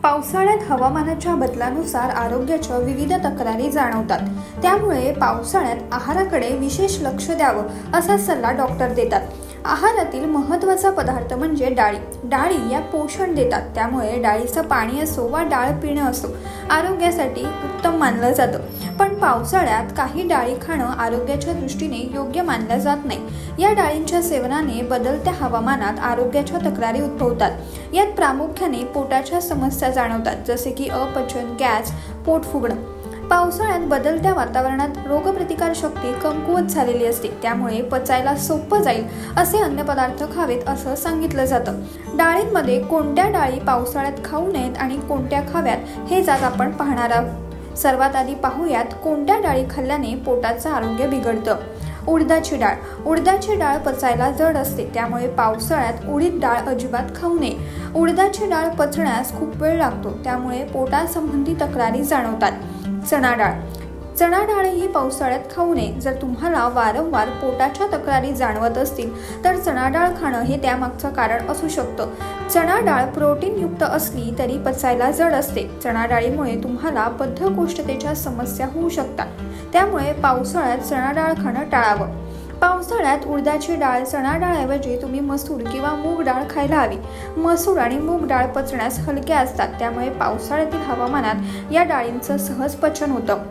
पावसाळ्यात हवामानाच्या बदलानुसार आरोग्याच्या विविध तक्रारी जाणवतात। त्यामुळे पावसाळ्यात आहाराकडे विशेष लक्ष द्यावं असा सल्ला डॉक्टर देतात। आहारातील महत्त्वाचा पदार्थ म्हणजे डाळी। डाळी या पोषण देतात, त्यामुळे डाळीचं पाणी असो वा डाळ पिणं असो आरोग्यासाठी उत्तम मानलं जातं। पण पावसाळ्यात काही डाळी खाणं आरोग्याच्या दृष्टीने योग्य मानलं जात नाही। या डाळींच्या सेवनाने बदलत्या हवामानात आरोग्याच्या तक्रारी उद्भवतात। यात प्रामुख्याने पोटाच्या समस्या जाणवतात, जसे की अपचन, गॅस, पोट फुगणं। पावसाळ्यात बदलत्या वातावरणात रोगप्रतिकार शक्ती कमकुवत झालेली असते, त्यामुळे पचायला सोपं जाईल असे अन्न पदार्थ खावेत असं सांगितलं जातं। डाळींमध्ये कोणत्या डाळी पावसाळ्यात खाऊ नयेत आणि कोणत्या खाव्यात हे आज आपण पाहणार आहोत। सर्वात आधी पाहूयात कोणत्या डाळी खाल्ल्याने पोटाचं आरोग्य बिघडतं। उडदाची डाळ। उडदाची डाळ पचायला जड असते, त्यामुळे पावसाळ्यात उडीद डाळ अजिबात खाऊ नये। उडदाची डाळ पचण्यास खूप वेळ लागतो, त्यामुळे पोटासंबंधी तक्रारी जाणवतात। चणा डाळ। चणा डाळ ही पावसाळ्यात खाऊ नये। जर तुम्हाला वारंवार पोटाच्या तक्रारी जाणवत असतील तर चणा डाळ खाणं हे त्यामागचं कारण असू शकतं। चणा डाळ प्रोटीन युक्त असली तरी पचायला जड असते। चणा डाळीमुळे तुम्हाला बद्धकोष्ठतेच्या समस्या होऊ शकतात, त्यामुळे पावसाळ्यात चणा डाळ खाणं टाळावं। पावसाळ्यात उडदाची डाळ, चणा डाळऐवजी तुम्ही मसूर किंवा मूग डाळ खायला हवी। मसूर आणि मूग डाळ पचण्यास हलक्या असतात, त्यामुळे पावसाळ्यातील हवामानात या डाळींचं सहज पचन होतं।